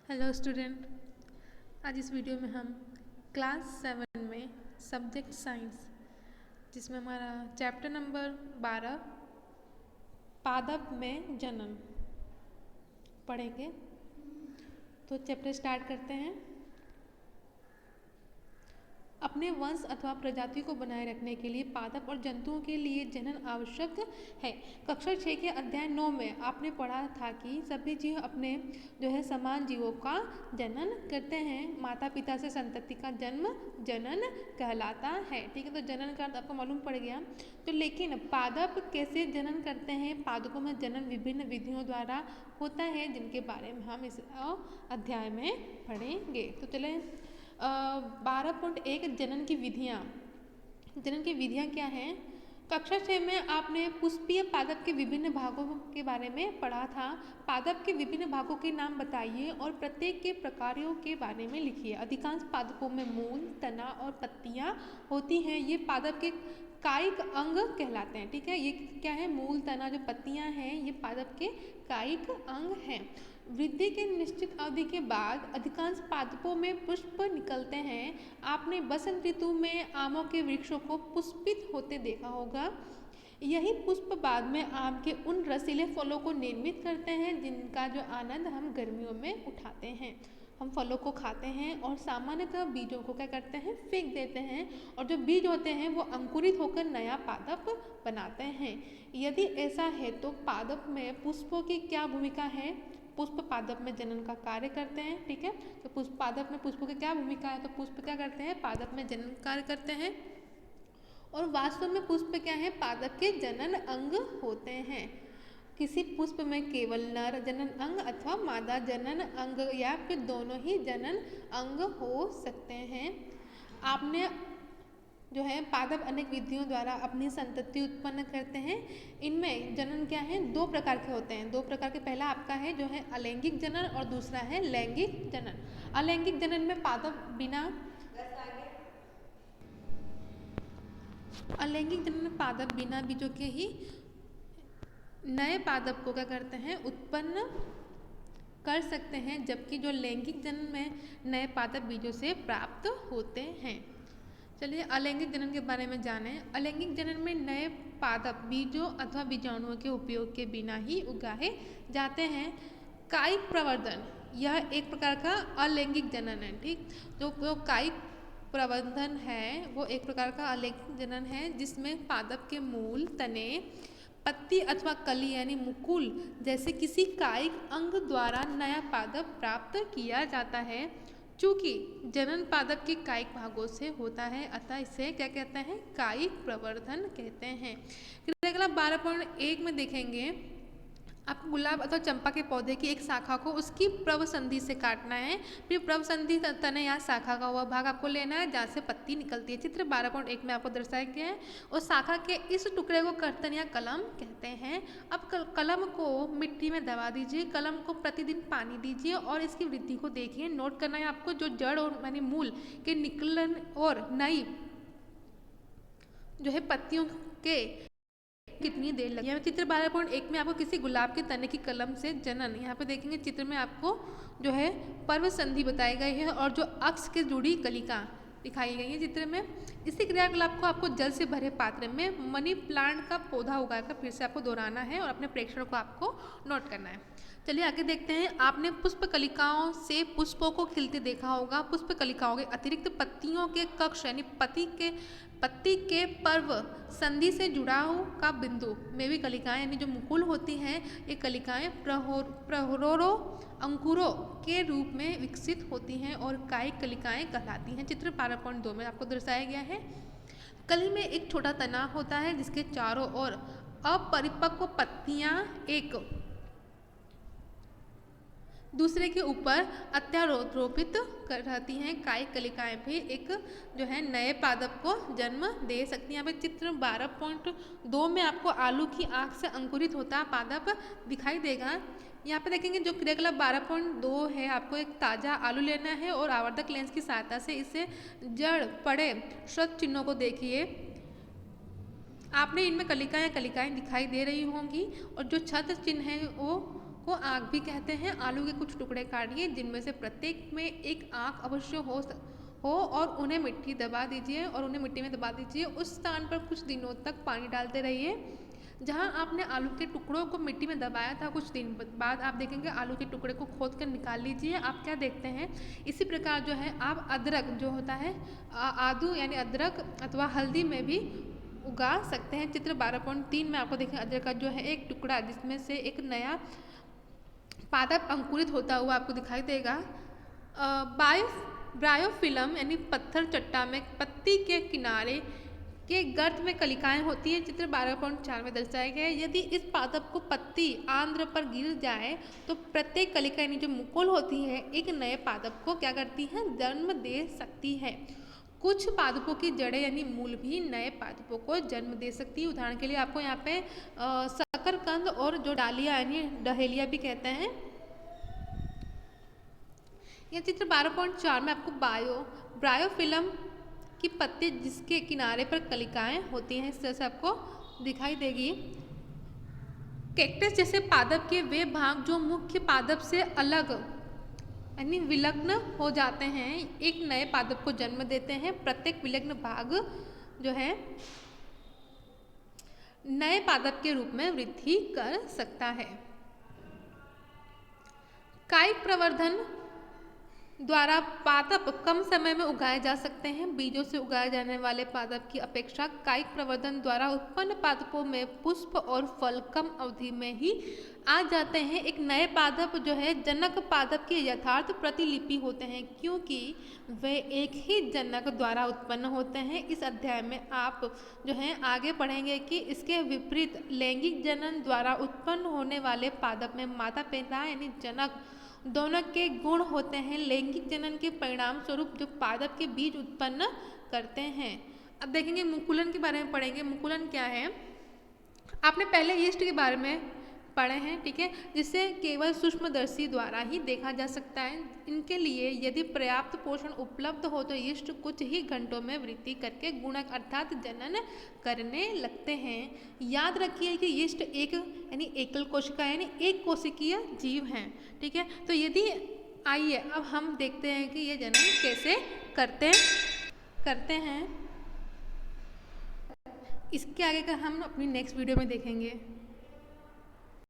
Hello student. आज इस video में हम क्लास 7 में सब्जेक्ट साइंस जिसमें हमारा चैप्टर नंबर 12 पादप में जनन पढ़ेंगे। तो चैप्टर स्टार्ट करते हैं। अपने वंश अथवा प्रजाति को बनाए रखने के लिए पादप और जंतुओं के लिए जनन आवश्यक है। कक्षा 6 के अध्याय 9 में आपने पढ़ा था कि सभी जीव अपने समान जीवों का जनन करते हैं। माता पिता से संतति का जन्म जनन कहलाता है। ठीक है, तो जनन का अर्थ आपको मालूम पड़ गया। तो लेकिन पादप कैसे जनन करते हैं? पादपों में जनन विभिन्न विधियों द्वारा होता है, जिनके बारे में हम इस अध्याय में पढ़ेंगे। तो चले 12.1 जनन की विधियाँ। जनन की विधियाँ क्या हैं? कक्षा 6 में आपने पुष्पीय पादप के विभिन्न भागों के बारे में पढ़ा था। पादप के विभिन्न भागों के नाम बताइए और प्रत्येक के प्रकारों के बारे में लिखिए। अधिकांश पादपों में मूल, तना और पत्तियां होती हैं। ये पादप के कायिक अंग कहलाते हैं। ठीक है, ये क्या है? मूल, तना, जो पत्तियां हैं, ये पादप के कायिक अंग हैं। वृद्धि के निश्चित अवधि के बाद अधिकांश पादपों में पुष्प निकलते हैं। आपने बसंत ऋतु में आमों के वृक्षों को पुष्पित होते देखा होगा। यही पुष्प बाद में आम के उन रसीले फलों को निर्मित करते हैं जिनका आनंद हम गर्मियों में उठाते हैं। हम फलों को खाते हैं और सामान्यतः बीजों को क्या करते हैं? फेंक देते हैं, और जो बीज होते हैं वो अंकुरित होकर नया पादप बनाते हैं। यदि ऐसा है तो पादप में पुष्पों की क्या भूमिका है? पुष्प पादप में जनन का कार्य करते हैं। ठीक है, तो पुष्प पादप में पुष्पों की क्या भूमिका है? तो पुष्प क्या करते हैं? पादप में जनन कार्य करते हैं। और वास्तव में पुष्प क्या है? पादप के जनन अंग होते हैं। किसी पुष्प में केवल नर जनन अंग अथवा मादा जनन अंग या फिर दोनों ही जनन अंग हो सकते हैं। आपने पादप अनेक विधियों द्वारा अपनी संतति उत्पन्न करते हैं। इनमें जनन क्या है? दो प्रकार के होते हैं। दो प्रकार के, पहला आपका है अलैंगिक जनन और दूसरा है लैंगिक जनन। अलैंगिक जनन में पादप बिना बीजों के ही नए पादप को क्या करते हैं? उत्पन्न कर सकते हैं, जबकि जो लैंगिक जनन में नए पादप बीजों से प्राप्त होते हैं। चलिए अलैंगिक जनन के बारे में जानें। अलैंगिक जनन में नए पादप बीजों अथवा बीजाणुओं के उपयोग के बिना ही उगाए जाते हैं। कायिक प्रवर्धन, यह एक प्रकार का अलैंगिक जनन है। ठीक, जो कायिक प्रवर्धन है वो एक प्रकार का अलैंगिक जनन है, जिसमें पादप के मूल, तने, पत्ती अथवा कली यानी मुकुल जैसे किसी कायिक अंग द्वारा नया पादप प्राप्त किया जाता है। चूंकि जनन पादप के कायिक भागों से होता है, अतः इसे क्या कहते हैं? कायिक प्रवर्धन कहते हैं। क्रियाकलाप 12.1 में देखेंगे, आपको गुलाब अथवा चंपा के पौधे की एक शाखा को उसकी प्रवसंधि से काटना है। फिर प्रवसंधि तने या शाखा का हुआ भाग आपको लेना है जहाँ से पत्ती निकलती है। चित्र 12.1 में आपको दर्शाया गया है। उस शाखा के इस टुकड़े को कर्तन या कलम कहते हैं। अब कलम को मिट्टी में दबा दीजिए। कलम को प्रतिदिन पानी दीजिए और इसकी वृद्धि को देखिए। नोट करना है आपको, जो जड़ और यानी मूल के निकलन और नई पत्तियों के कितनी देर लगी है। चित्र 12.1 में आपको किसी गुलाब के तने की कलम से जनन, यहाँ पे देखेंगे चित्र में आपको पर्व संधि बताई गई है और जो अक्ष के जुड़ी कलिका दिखाई गई है चित्र में। इसी क्रियाकलाप को आपको जल से भरे पात्र में मनी प्लांट का पौधा उगाकर फिर से आपको दोहराना है और अपने प्रेक्षण को आपको नोट करना है। चलिए आगे देखते हैं। आपने पुष्प कलिकाओं से पुष्पों को खिलते देखा होगा। पुष्प कलिकाओं के अतिरिक्त पत्तियों के कक्ष यानी पत्ती के पर्व संधि से जुड़ाव का बिंदु में भी कलिकाएं यानी जो मुकुल होती हैं, ये कलिकाएं प्रहरों अंकुरों के रूप में विकसित होती हैं और कायिक कलिकाएं कहलाती हैं। चित्र 12.2 में आपको दर्शाया गया है। कली में एक छोटा तना होता है जिसके चारों ओर अपरिपक्व पत्तियां एक दूसरे के ऊपर अत्यारोपित कर रहती हैं। कायिक कलिकाएं भी एक नए पादप को जन्म दे सकती हैं। यहाँ पे चित्र 12.2 में आपको आलू की आँख से अंकुरित होता पादप दिखाई देगा। यहाँ पे देखेंगे जो क्रियाकलाप 12.2 है, आपको एक ताज़ा आलू लेना है और आवर्धक लेंस की सहायता से इसे जड़ पड़े श्रत चिन्हों को देखिए। आपने इनमें कलिकाएं दिखाई दे रही होंगी और जो छत्र चिन्ह है वो को आँख भी कहते हैं। आलू के कुछ टुकड़े काटिए जिनमें से प्रत्येक में एक आँख अवश्य हो और उन्हें मिट्टी में दबा दीजिए। उस स्थान पर कुछ दिनों तक पानी डालते रहिए जहां आपने आलू के टुकड़ों को मिट्टी में दबाया था। कुछ दिन बाद आप देखेंगे आलू के टुकड़े को खोद कर निकाल लीजिए। आप क्या देखते हैं, इसी प्रकार जो है आप अदरक जो होता है आदू यानी अदरक अथवा हल्दी में भी उगा सकते हैं। चित्र 12.3 में आपको देखें अदरक का जो है एक टुकड़ा जिसमें से एक नया पादप अंकुरित होता हुआ आपको दिखाई देगा। ब्रायोफिलम यानी पत्थर चट्टा में पत्ती के किनारे के गर्त में कलिकाएं होती हैं। चित्र 12.4 में दर्शाया गया है। यदि इस पादप को पत्ती आंध्र पर गिर जाए तो प्रत्येक कलिका यानी जो मुकुल होती है एक नए पादप को क्या करती है, जन्म दे सकती है। कुछ पादपों की जड़ें यानी मूल भी नए पादपों को जन्म दे सकती है। उदाहरण के लिए आपको यहाँ पे शकरकंद और जो डालिया यानी डहेलिया भी कहते हैं। यह चित्र 12.4 में आपको ब्रायोफिलम की पत्ती जिसके किनारे पर कलिकाएं होती हैं इस तरह से आपको दिखाई देगी। कैक्टस जैसे पादप के वे भाग जो मुख्य पादप से अलग यानी विलग्न हो जाते हैं एक नए पादप को जन्म देते हैं। प्रत्येक विलग्न भाग जो है नए पादप के रूप में वृद्धि कर सकता है। कायिक प्रवर्धन द्वारा पादप कम समय में उगाए जा सकते हैं। बीजों से उगाए जाने वाले पादप की अपेक्षा कायिक प्रवर्धन द्वारा उत्पन्न पादपों में पुष्प और फल कम अवधि में ही आ जाते हैं। एक नए पादप जो है जनक पादप के यथार्थ प्रतिलिपि होते हैं क्योंकि वे एक ही जनक द्वारा उत्पन्न होते हैं। इस अध्याय में आप जो है आगे पढ़ेंगे कि इसके विपरीत लैंगिक जनन द्वारा उत्पन्न होने वाले पादप में माता पिता यानी जनक दोनों के गुण होते हैं। लैंगिक जनन के परिणाम स्वरूप जो पादप के बीज उत्पन्न करते हैं। अब देखेंगे मुकुलन के बारे में पढ़ेंगे। मुकुलन क्या है, आपने पहले यीस्ट के बारे में पढ़े हैं, ठीक है, जिसे केवल सूक्ष्मदर्शी द्वारा ही देखा जा सकता है। इनके लिए यदि पर्याप्त पोषण उपलब्ध हो तो यीस्ट कुछ ही घंटों में वृद्धि करके गुणक अर्थात जनन करने लगते हैं। याद रखिए कि यीस्ट एक यानी एकल कोशिका यानी एक कोशिकीय जीव हैं, ठीक है। तो यदि आइए अब हम देखते हैं कि ये जनन कैसे करते हैं। इसके आगे का हम अपनी नेक्स्ट वीडियो में देखेंगे।